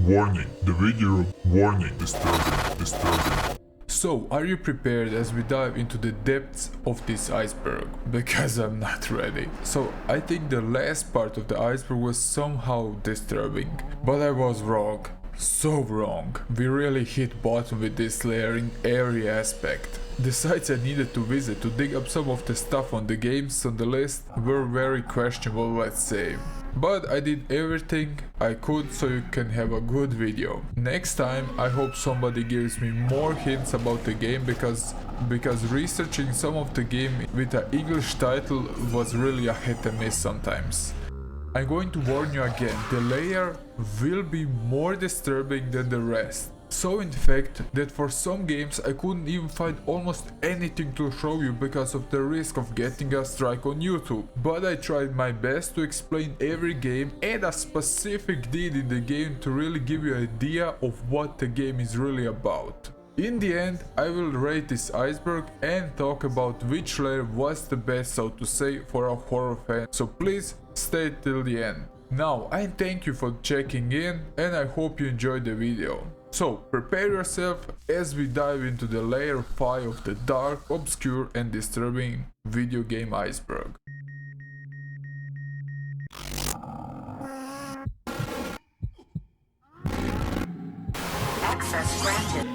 Warning, the video, warning, disturbing. So, are you prepared as we dive into the depths of this iceberg? Because I'm not ready. So, I think the last part of the iceberg was somehow disturbing, but I was wrong. So wrong. We really hit bottom with this layer in every aspect. The sites I needed to visit to dig up some of the stuff on the games on the list were very questionable, let's say. But I did everything I could so you can have a good video. Next time I hope somebody gives me more hints about the game because researching some of the game with an English title was really a hit and miss sometimes. I'm going to warn you again, the layer will be more disturbing than the rest. So in fact that for some games I couldn't even find almost anything to show you because of the risk of getting a strike on YouTube. But I tried my best to explain every game and a specific deed in the game to really give you an idea of what the game is really about. In the end, I will rate this iceberg and talk about which layer was the best, so to say, for a horror fan, so please stay till the end. Now, I thank you for checking in and I hope you enjoyed the video. So, prepare yourself as we dive into the layer 5 of the dark, obscure and disturbing video game iceberg. Access granted.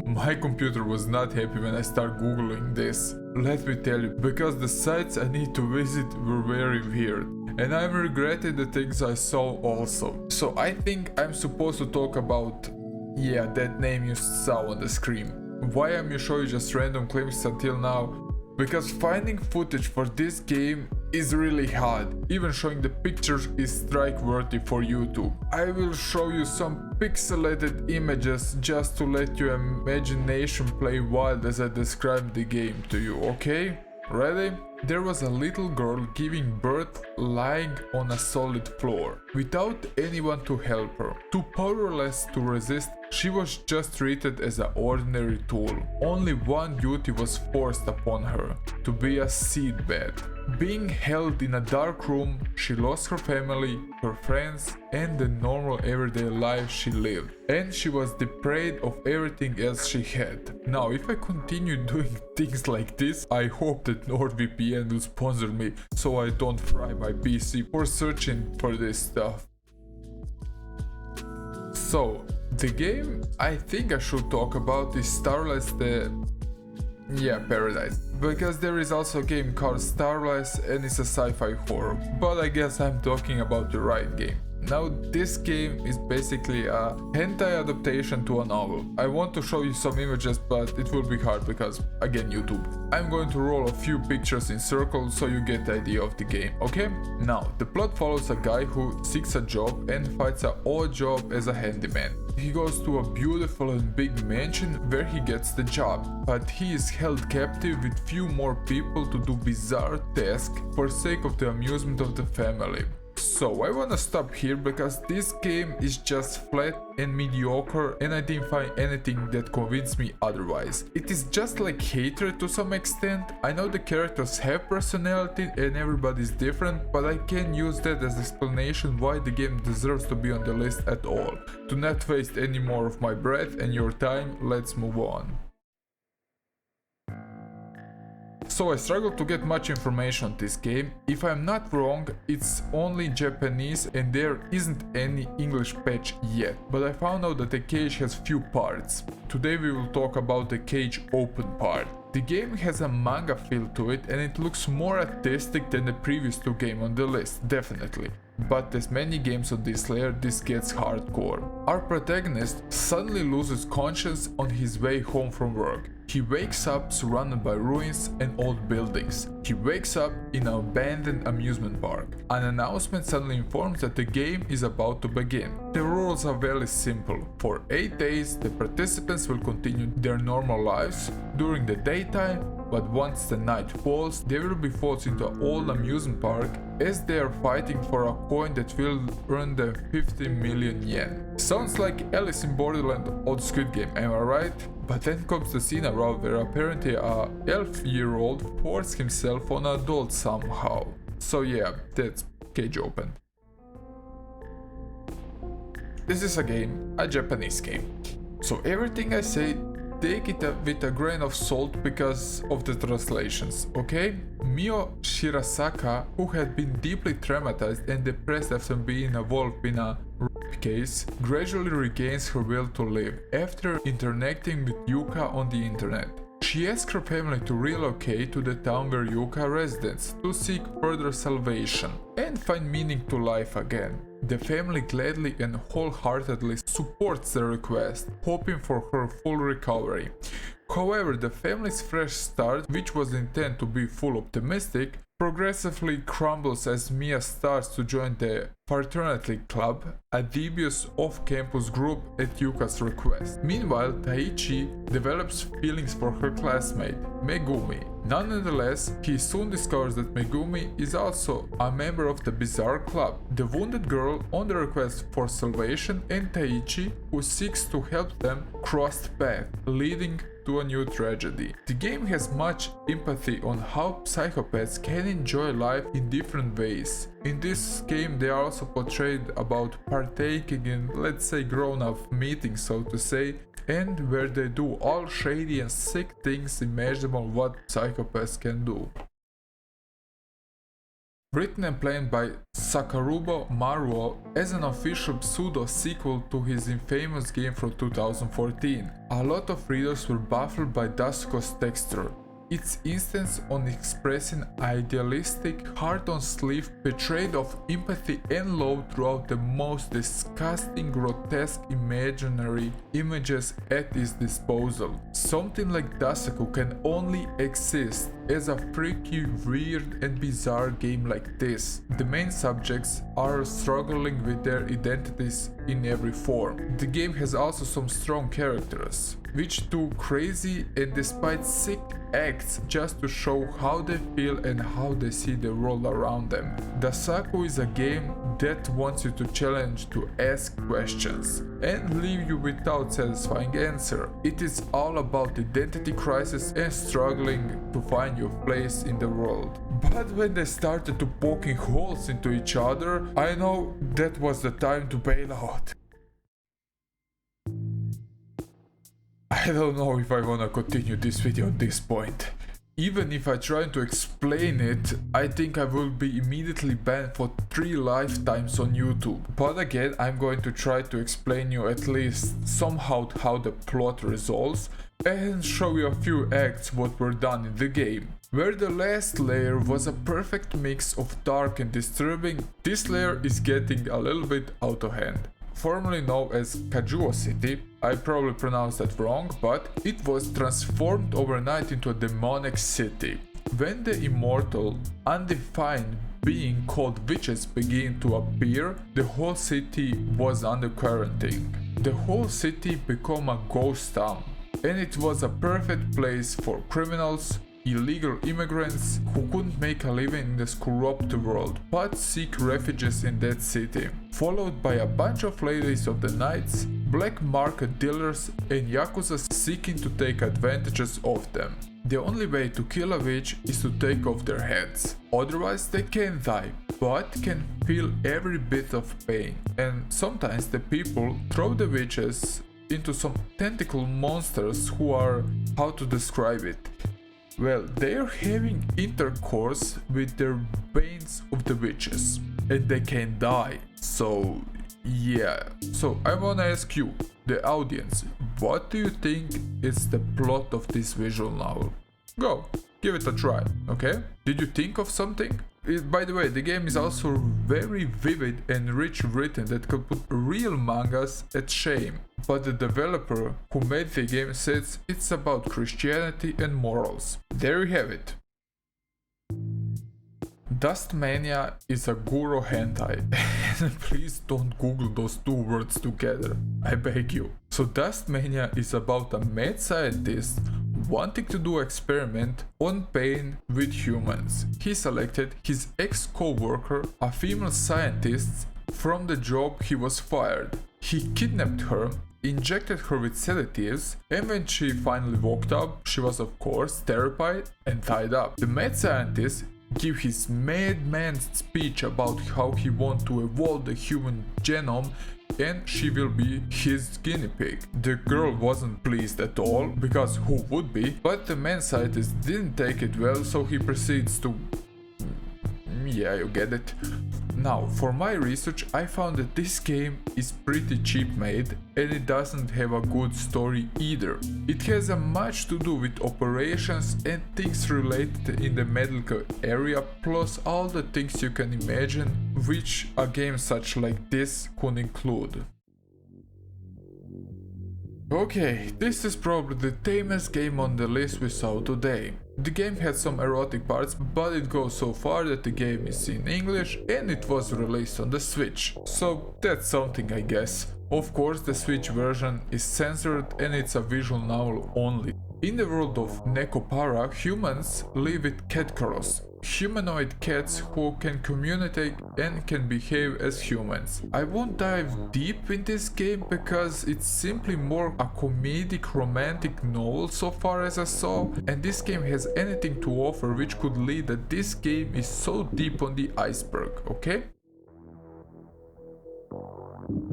My computer was not happy when I started googling this. Let me tell you, because the sites I need to visit were very weird. And I'm regretting the things I saw also. So I think I'm supposed to talk about, yeah, that name you saw on the screen. Why am I showing just random clips until now? Because finding footage for this game is really hard. Even showing the pictures is strike worthy for YouTube. I will show you some pixelated images just to let your imagination play wild as I describe the game to you, okay? Ready? There was a little girl giving birth lying on a solid floor, without anyone to help her. Too powerless to resist, she was just treated as an ordinary tool. Only one duty was forced upon her, to be a seedbed. Being held in a dark room, she lost her family, her friends, and the normal everyday life she lived. And she was deprived of everything else she had. Now, if I continue doing things like this, I hope that NordVPN will sponsor me so I don't fry my PC for searching for this stuff. So, the game I think I should talk about is Starless Paradise, because there is also a game called Starless and it's a sci-fi horror, but I guess I'm talking about the right game. Now this game is basically a hentai adaptation to a novel. I want to show you some images, but it will be hard because, again, YouTube. I'm going to roll a few pictures in circles so you get the idea of the game, okay? Now, the plot follows a guy who seeks a job and finds an odd job as a handyman. He goes to a beautiful and big mansion where he gets the job, but he is held captive with few more people to do bizarre tasks for sake of the amusement of the family. So I wanna stop here because this game is just flat and mediocre and I didn't find anything that convinced me otherwise. It is just like hatred to some extent. I know the characters have personality and everybody's different, but I can't use that as explanation why the game deserves to be on the list at all. To not waste any more of my breath and your time, let's move on. So I struggled to get much information on this game. If I'm not wrong, it's only Japanese and there isn't any English patch yet. But I found out that the cage has few parts. Today we will talk about the cage open part. The game has a manga feel to it and it looks more artistic than the previous two games on the list, definitely. But as many games on this layer, this gets hardcore. Our protagonist suddenly loses conscience on his way home from work. He wakes up surrounded by ruins and old buildings. He wakes up in an abandoned amusement park. An announcement suddenly informs that the game is about to begin. The rules are very simple. For 8 days, the participants will continue their normal lives during the daytime, but once the night falls, they will be forced into an old amusement park as they are fighting for a coin that will earn them 50 million yen. Sounds like Alice in Borderland or Squid Game, am I right? But then comes the scene around where apparently a 11-year-old forced himself on an adult somehow. So yeah, that's cage open. This is a game, a Japanese game. So everything I say, take it with a grain of salt because of the translations, okay? Mio Shirasaka, who had been deeply traumatized and depressed after being involved in a rape case, gradually regains her will to live after interacting with Yuka on the internet. She asks her family to relocate to the town where Yuka resides to seek further salvation and find meaning to life again. The family gladly and wholeheartedly supports the request, hoping for her full recovery. However, the family's fresh start, which was intended to be full optimistic, progressively crumbles as Mia starts to join the Fraternity Club, a devious off-campus group at Yuka's request. Meanwhile, Taichi develops feelings for her classmate, Megumi. Nonetheless, he soon discovers that Megumi is also a member of the bizarre club. The wounded girl on the request for salvation and Taichi, who seeks to help them, cross paths, leading to a new tragedy. The game has much empathy on how psychopaths can enjoy life in different ways. In this game they are also portrayed about partaking in, let's say, grown-up meetings, so to say, and where they do all shady and sick things imaginable what psychopaths can do. Written and played by Sakarubo Maruo as an official pseudo-sequel to his infamous game from 2014. A lot of readers were baffled by Dasuko's texture, its insistence on expressing idealistic, heart-on-sleeve portrait of empathy and love throughout the most disgusting, grotesque imaginary images at his disposal. Something like Dasuko can only exist as a freaky, weird and bizarre game like this. The main subjects are struggling with their identities in every form. The game has also some strong characters, which do crazy and despite sick acts just to show how they feel and how they see the world around them. Dasuko is a game that wants you to challenge to ask questions and leave you without satisfying answer. It is all about identity crisis and struggling to find your place in the world. But when they started to poking holes into each other, I know that was the time to bail out. I don't know if I wanna continue this video at this point. Even if I try to explain it, I think I will be immediately banned for 3 lifetimes on YouTube. But again, I'm going to try to explain you at least somehow how the plot resolves and show you a few acts what were done in the game. Where the last layer was a perfect mix of dark and disturbing, this layer is getting a little bit out of hand. Formerly known as Kajuo City, I probably pronounced that wrong, but it was transformed overnight into a demonic city. When the immortal, undefined being called witches began to appear, the whole city was under quarantine. The whole city became a ghost town, and it was a perfect place for criminals, illegal immigrants who couldn't make a living in this corrupt world but seek refuges in that city, followed by a bunch of ladies of the nights, black market dealers and yakuza seeking to take advantages of them. The only way to kill a witch is to take off their heads, otherwise they can die, but can feel every bit of pain, and sometimes the people throw the witches into some tentacle monsters who are, how to describe it? Well, they are having intercourse with their veins of the witches, and they can die. So, yeah. So, I wanna ask you, the audience, what do you think is the plot of this visual novel? Go, give it a try, okay? Did you think of something? By the way, the game is also very vivid and rich written that could put real mangas at shame. But the developer who made the game says it's about Christianity and morals. There you have it. Dustmania is a guru hentai, and please don't google those 2 words together, I beg you. So Dustmania is about a mad scientist wanting to do experiment on pain with humans. He selected his ex-co-worker, a female scientist, from the job he was fired. He kidnapped her, injected her with sedatives, and when she finally woke up, she was of course terrified and tied up. The mad scientist give his madman speech about how he wants to evolve the human genome and she will be his guinea pig. The girl wasn't pleased at all, because who would be, but the man scientist didn't take it well, so he proceeds to... yeah, you get it. Now, for my research, I found that this game is pretty cheap made and it doesn't have a good story either. It has a much to do with operations and things related in the medical area, plus all the things you can imagine which a game such like this could include. Okay, this is probably the tamest game on the list we saw today. The game had some erotic parts, but it goes so far that the game is in English and it was released on the Switch. So that's something, I guess. Of course, the Switch version is censored and it's a visual novel only. In the world of Necopara, humans live with catcaros, humanoid cats who can communicate and can behave as humans. I won't dive deep in this game because it's simply more a comedic romantic novel so far as I saw, and this game has anything to offer which could lead that this game is so deep on the iceberg, okay?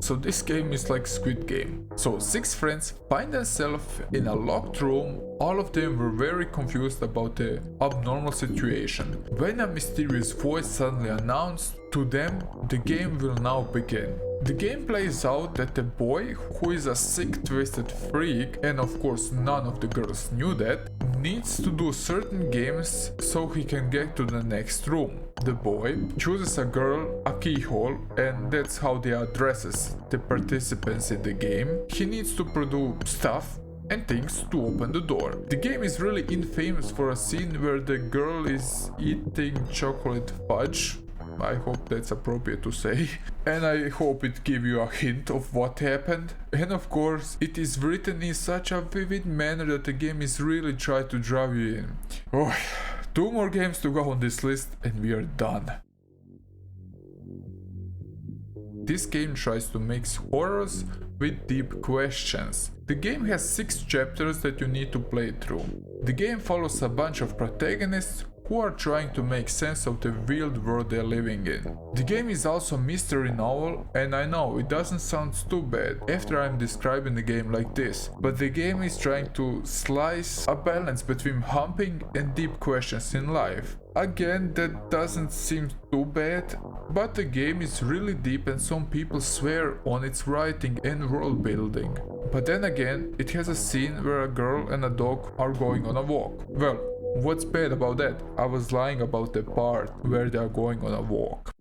So this game is like Squid Game. So 6 friends find themselves in a locked room. All of them were very confused about the abnormal situation. When a mysterious voice suddenly announced to them, the game will now begin. The game plays out that the boy, who is a sick, twisted freak, and of course none of the girls knew that, needs to do certain games so he can get to the next room. The boy chooses a girl, a keyhole, and that's how they addresses the participants in the game. He needs to produce stuff and things to open the door. The game is really infamous for a scene where the girl is eating chocolate fudge. I hope that's appropriate to say. And I hope it gives you a hint of what happened. And of course, it is written in such a vivid manner that the game is really trying to draw you in. Oh, 2 more games to go on this list and we are done. This game tries to mix horrors with deep questions. The game has 6 chapters that you need to play through. The game follows a bunch of protagonists who are trying to make sense of the wild world they're living in. The game is also a mystery novel, and I know it doesn't sound too bad after I'm describing the game like this, but the game is trying to slice a balance between humping and deep questions in life. Again, that doesn't seem too bad, but the game is really deep and some people swear on its writing and world building. But then again, it has a scene where a girl and a dog are going on a walk. Well, what's bad about that? I was lying about the part where they are going on a walk.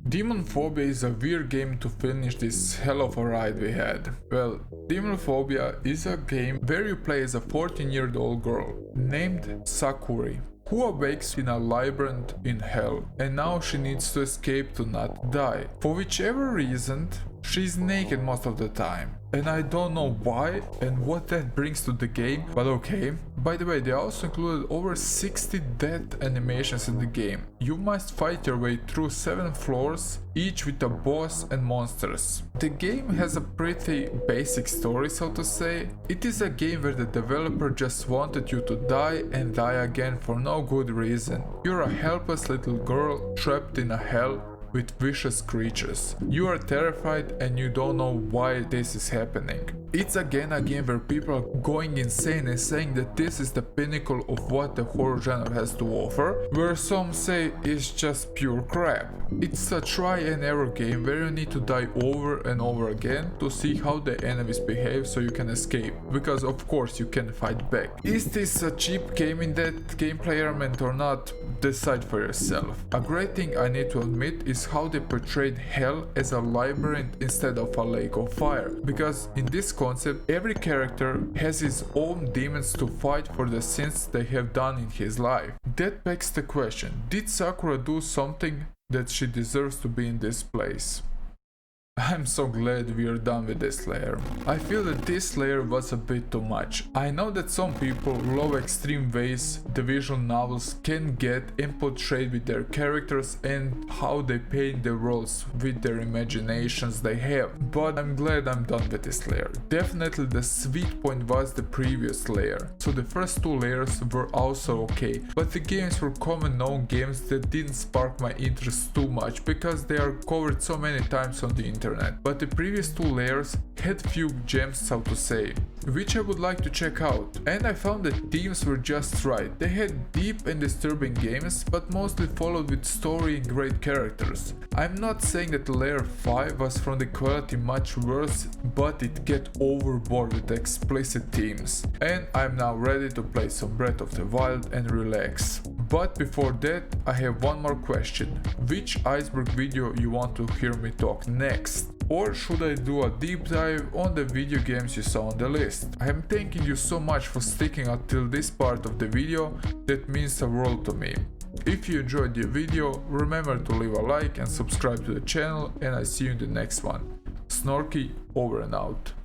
Demon Phobia is a weird game to finish this hell of a ride we had. Well, Demon Phobia is a game where you play as a 14-year-old girl named Sakuri, who awakes in a labyrinth in hell, and now she needs to escape to not die. For whichever reason, she's naked most of the time. And I don't know why and what that brings to the game, but okay. By the way, they also included over 60 death animations in the game. You must fight your way through 7 floors, each with a boss and monsters. The game has a pretty basic story, so to say. It is a game where the developer just wanted you to die and die again for no good reason. You're a helpless little girl trapped in a hell with vicious creatures. You are terrified and you don't know why this is happening. It's again a game where people are going insane and saying that this is the pinnacle of what the horror genre has to offer, where some say it's just pure crap. It's a try and error game where you need to die over and over again to see how the enemies behave so you can escape, because of course you can fight back. Is this a cheap game in that gameplay element or not? Decide for yourself. A great thing I need to admit is how they portrayed hell as a labyrinth instead of a lake of fire, because in this concept every character has his own demons to fight for the sins they have done in his life. That begs the question, did Sakura do something that she deserves to be in this place? I'm so glad we are done with this layer. I feel that this layer was a bit too much. I know that some people love extreme ways the visual novels can get and portray with their characters and how they paint their worlds with their imaginations they have, but I'm glad I'm done with this layer. Definitely the sweet point was the previous layer, so the first two layers were also okay, but the games were common known games that didn't spark my interest too much because they are covered so many times on the internet. But the previous two layers had few gems, so to say, which I would like to check out, and I found the themes were just right. They had deep and disturbing games, but mostly followed with story and great characters. I'm not saying that layer 5 was from the quality much worse, but it get overboard with explicit themes. And I'm now ready to play some Breath of the Wild and relax. But before that, I have one more question. Which Iceberg video you want to hear me talk next? Or should I do a deep dive on the video games you saw on the list? I am thanking you so much for sticking until this part of the video, that means the world to me. If you enjoyed the video, remember to leave a like and subscribe to the channel, and I see you in the next one. Snorky over and out.